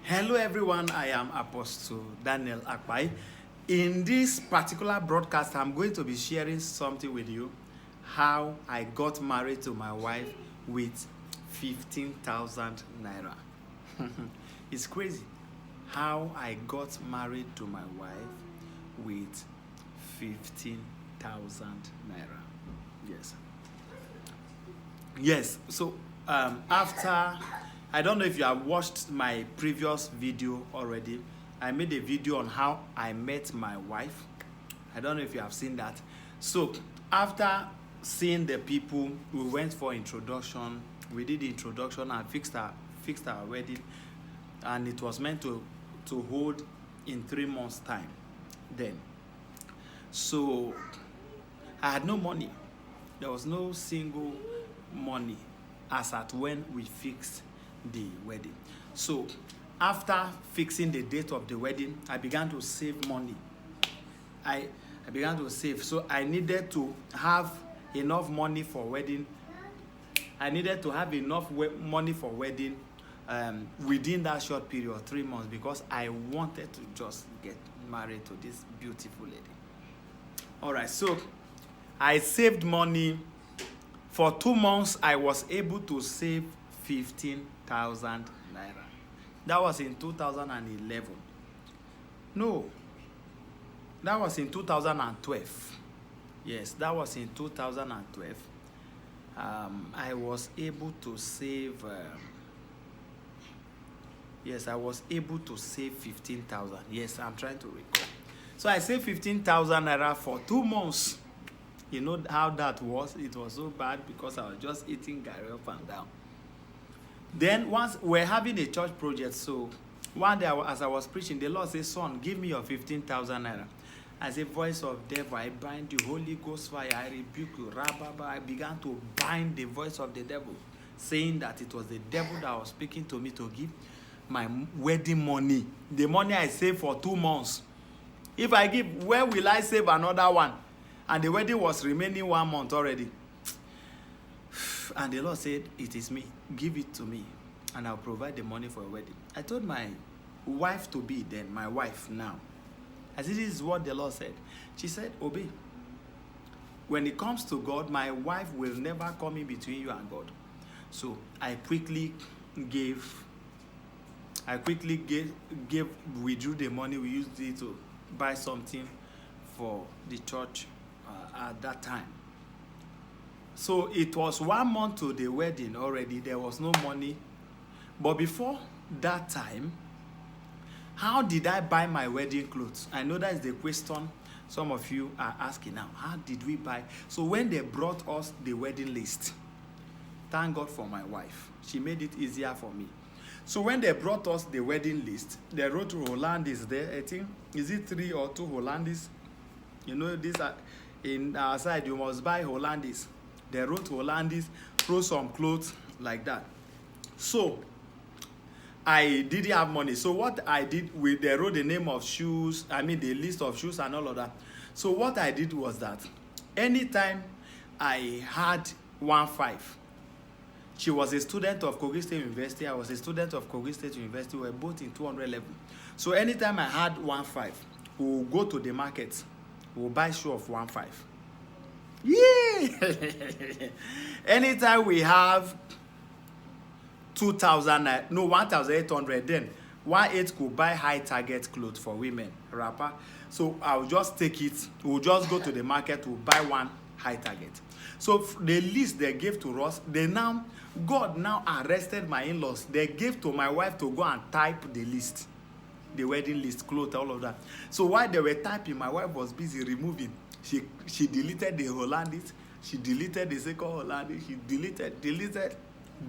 Hello everyone, I am Apostle Daniel Akpai. In this particular broadcast, I'm going to be sharing something with you, how I got married to my wife with 15,000 naira. It's crazy how I got married to my wife with 15,000 naira. Yes, so after, I don't know if you have watched my previous video already. I made a video on how I met my wife. I don't know if you have seen that. So after seeing the people, we went for introduction. We did the introduction and fixed our wedding, and it was meant to hold in 3 months time then. So I had no money. There was no single money as at when we fixed the wedding. So after fixing the date of the wedding, I began to save money. I began to save. So I needed to have enough money for wedding. I needed to have enough money for wedding within that short period, 3 months, because I wanted to just get married to this beautiful lady. All right, so I saved money. For 2 months, I was able to save 15,000 naira. That was in 2011. No, that was in 2012. Yes, that was in 2012. I was able to save. Yes, I was able to save 15,000. Yes, I'm trying to recall. So I saved 15,000 naira for 2 months. You know how that was? It was so bad because I was just eating garri up and down. Then once we're having a church project, so one day as I was preaching, the Lord said, "Son, give me your 15,000 naira." As a voice of devil, I bind the Holy Ghost fire. I rebuke you. Rababa. I began to bind the voice of the devil, saying that it was the devil that was speaking to me to give my wedding money. The money I saved for 2 months. If I give, where will I save another one? And the wedding was remaining 1 month already. And the Lord said, "It is me. Give it to me, and I'll provide the money for a wedding." I told my wife to be then, my wife now. I said, "This is what the Lord said." She said, "Obey. When it comes to God, my wife will never come in between you and God." So I quickly withdrew the money. We used it to buy something for the church at that time. So it was 1 month to the wedding already. There was no money. But before that time, how did I buy my wedding clothes? I know that is the question some of you are asking now. How did we buy? So when they brought us the wedding list, thank God for my wife. She made it easier for me. So when they brought us the wedding list, they wrote Hollandis there. I think, is it 3 or 2 Hollandis? You know, these are in our side, you must buy Hollandis. They wrote Hollandis, throw some clothes like that. So I didn't have money. So what I did, they wrote the name of shoes, the list of shoes and all of that. So what I did was that anytime I had 1.5, she was a student of Kogi State University, I was a student of Kogi State University, we were both in 200 level. So anytime I had 1.5, we will go to the market, we'll buy shoe of 1.5. Yeah! Anytime we have 1,800, then 1.8 could buy high target clothes for women, wrapper. So I'll just take it, we'll just go to the market, we'll buy one high target. So the list they gave to us, God now arrested my in-laws. They gave to my wife to go and type the list, the wedding list, clothes, all of that. So while they were typing, my wife was busy removing. She deleted the Hollandis, she deleted the second Hollandis, she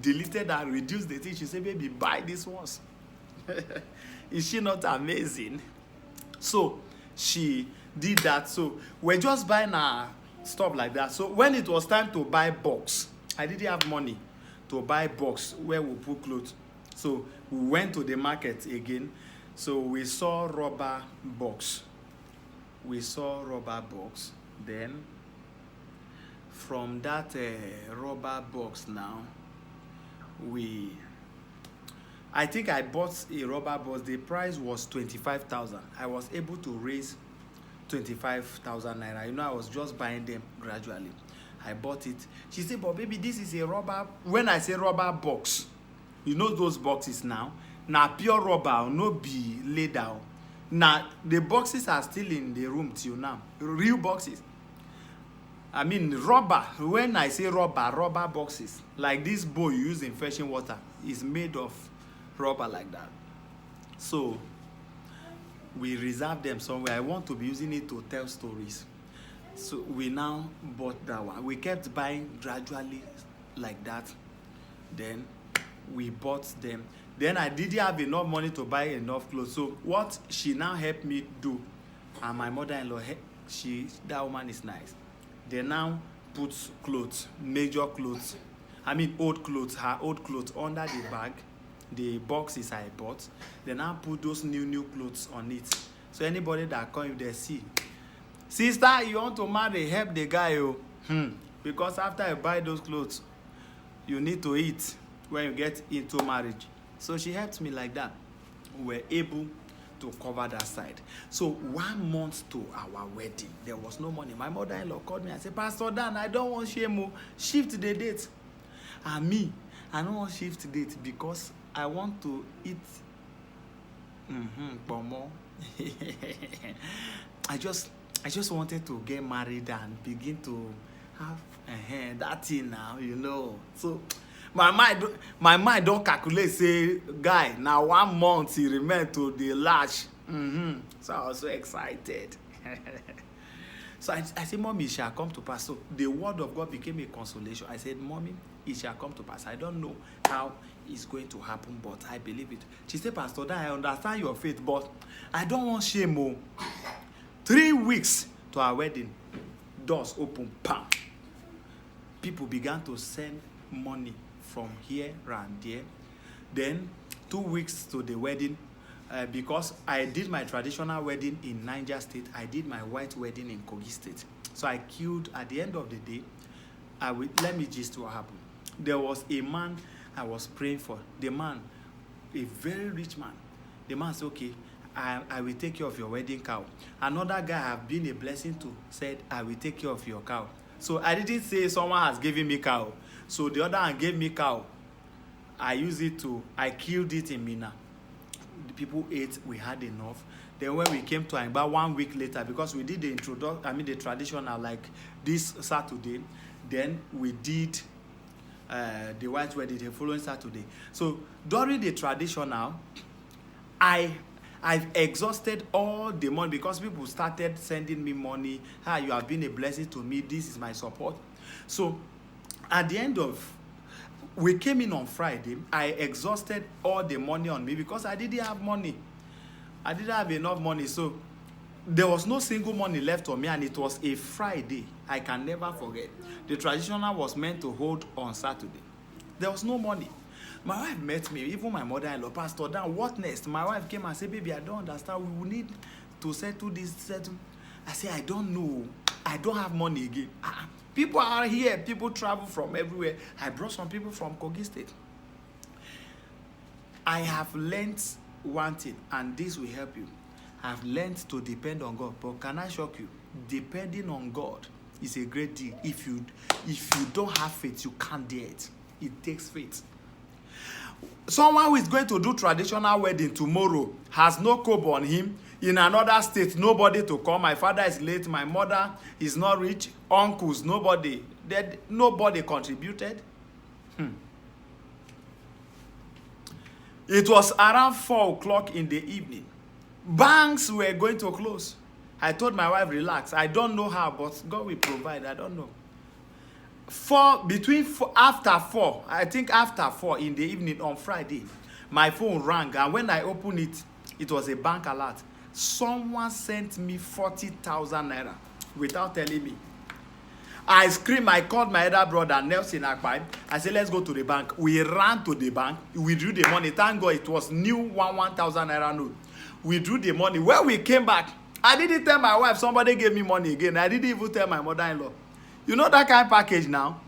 deleted and reduced the thing. She said, "Baby, buy these ones." Is she not amazing? So she did that. So we're just buying stuff like that. So when it was time to buy box, I didn't have money to buy box where we put clothes. So we went to the market again. So we saw rubber box. Then from that rubber box now, we I think I bought a rubber box. The price was 25,000. I was able to raise 25,000 naira. You know, I was just buying them gradually. I bought it. She said, but baby, this is a rubber. When I say rubber box, you know those boxes now? Now pure rubber, no be leather. Now the boxes are still in the room till now. Real boxes. I mean rubber. When I say rubber boxes, like this bowl you use in fetching water is made of rubber like that. So we reserve them somewhere. I want to be using it to tell stories. So we now bought that one. We kept buying gradually like that. Then we bought them. Then I didn't have enough money to buy enough clothes. So what she now helped me do, and my mother-in-law, that woman is nice. They now put clothes, major clothes, I mean old clothes, her old clothes under the bag, the boxes I bought. They now put those new clothes on it. So anybody that come, if they see, sister, you want to marry, help the guy, oh. Because after you buy those clothes, you need to eat when you get into marriage. So she helped me like that. We were able to cover that side. So 1 month to our wedding, there was no money. My mother-in-law called me and said, Pastor Dan, I don't want shame, shift the date. And me, I don't want shift the date because I want to eat pomo. I just wanted to get married and begin to have that thing now, you know. So my mind don't calculate, say, guy, now 1 month he remained to the latch. So I was so excited. So I said, Mommy, it shall come to pass. So the word of God became a consolation. I said, Mommy, it shall come to pass. I don't know how it's going to happen, but I believe it. She said, Pastor, I understand your faith, but I don't want shame. 3 weeks to our wedding, doors open, bam. People began to send money from here and there. Then 2 weeks to the wedding, because I did my traditional wedding in Niger State, I did my white wedding in Kogi State. So I queued. At the end of the day, let me just what happened. There was a man I was praying for. The man, a very rich man. The man said, okay, I will take care of your wedding cow. Another guy I have been a blessing to said, I will take care of your cow. So I didn't say someone has given me cow. So the other one gave me cow. I killed it in Mina. The people ate, we had enough. Then when we came to about 1 week later, because we did the the traditional like this Saturday, then we did the white wedding the following Saturday. So during the traditional, I've exhausted all the money because people started sending me money. You have been a blessing to me. This is my support. So at the end of, we came in on Friday. I exhausted all the money on me because I didn't have money. I didn't have enough money. So there was no single money left on me, and it was a Friday. I can never forget. The traditional was meant to hold on Saturday. There was no money. My wife met me, even my mother-in-law, Pastor Dan, what next? My wife came and said, baby, I don't understand. We will need to settle this. I said, I don't know. I don't have money again. People are here. People travel from everywhere. I brought some people from Kogi State. I have learned one thing, and this will help you. I've learned to depend on God. But can I shock you? Depending on God is a great deal. If you don't have faith, you can't do it. It takes faith. Someone who is going to do traditional wedding tomorrow has no kobo on him. In another state, nobody to come. My father is late. My mother is not rich. Uncles, nobody. Nobody contributed. It was around 4 o'clock in the evening. Banks were going to close. I told my wife, relax. I don't know how, but God will provide. I don't know. After 4, I think after 4 in the evening on Friday, my phone rang, and when I opened it, it was a bank alert. Someone sent me 40,000 naira without telling me. I screamed. I called my other brother, Nelson Akpai. I said, let's go to the bank. We ran to the bank. We drew the money. Thank God it was new 1,000 naira note. We drew the money. When we came back, I didn't tell my wife somebody gave me money again. I didn't even tell my mother-in-law. You know that kind of package now?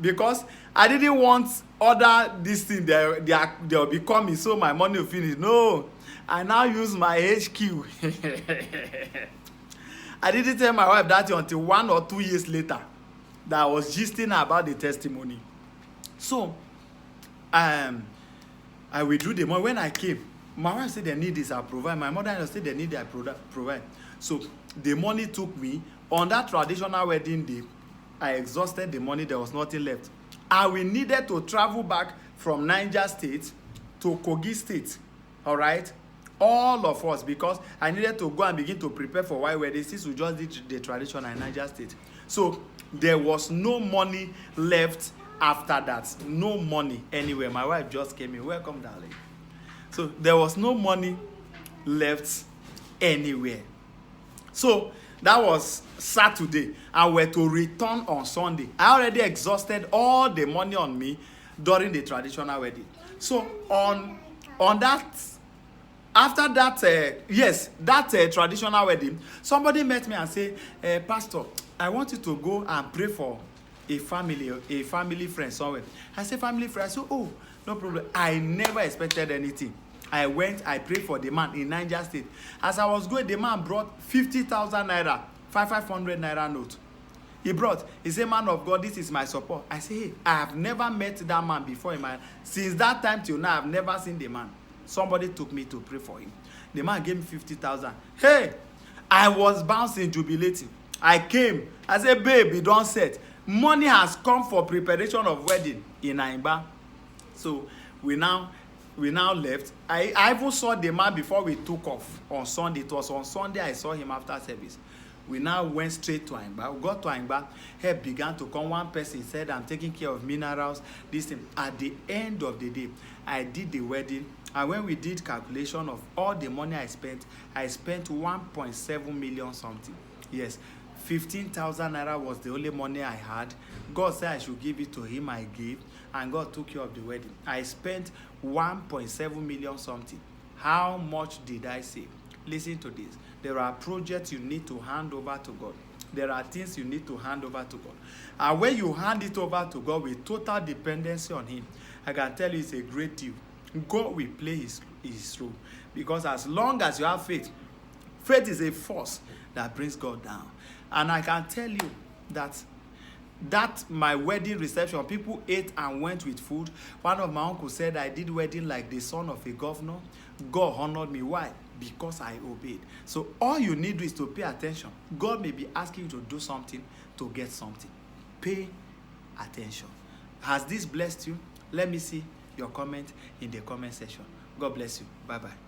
because I didn't want other this thing they'll be coming so my money will finish. No, I now use my HQ. I didn't tell my wife that until 1 or 2 years later that I was gisting about the testimony. So I withdrew the money. When I came, my wife said they need this, I provide. My mother said they need it, I provide. So the money took me. On that traditional wedding day, I exhausted the money. There was nothing left. And we needed to travel back from Niger State to Kogi State. All right? All of us, because I needed to go and begin to prepare for white wedding since we just did the tradition in Niger State. So there was no money left after that. No money anywhere. My wife just came in. Welcome, darling. So there was no money left anywhere. So that was Saturday. I were to return on Sunday. I already exhausted all the money on me during the traditional wedding. So on that, after that, that traditional wedding, somebody met me and said, Pastor, I want you to go and pray for a family friend somewhere. I said, family friend? I said, oh, no problem. I never expected anything. I went, I prayed for the man in Niger State. As I was going, the man brought 50,000 naira, 500 naira note. He said, man of God, this is my support. I said, hey, I have never met that man before in my, since that time till now, I've never seen the man. Somebody took me to pray for him. The man gave me 50,000. Hey, I was bouncing, jubilating. I came. I said, babe, you don't set. Money has come for preparation of wedding in Aimba. So we now left. I even saw the man before we took off on Sunday. It was on Sunday I saw him after service. We now went straight to Aimba. We got to Aimba. Help began to come. One person said, I'm taking care of minerals. This thing. At the end of the day, I did the wedding. And when we did calculation of all the money I spent 1.7 million something. Yes, 15,000 naira was the only money I had. God said I should give it to him. I gave. And God took care of the wedding. I spent 1.7 million something. How much did I save? Listen to this. There are projects you need to hand over to God. There are things you need to hand over to God. And when you hand it over to God with total dependency on him, I can tell you it's a great deal. God will play his role. Because as long as you have faith, faith is a force that brings God down. And I can tell you that my wedding reception, people ate and went with food. One of my uncles said I did wedding like the son of a governor. God honored me. Why? Because I obeyed. So all you need is to pay attention. God may be asking you to do something to get something. Pay attention. Has this blessed you? Let me see your comment in the comment section. God bless you. Bye-bye.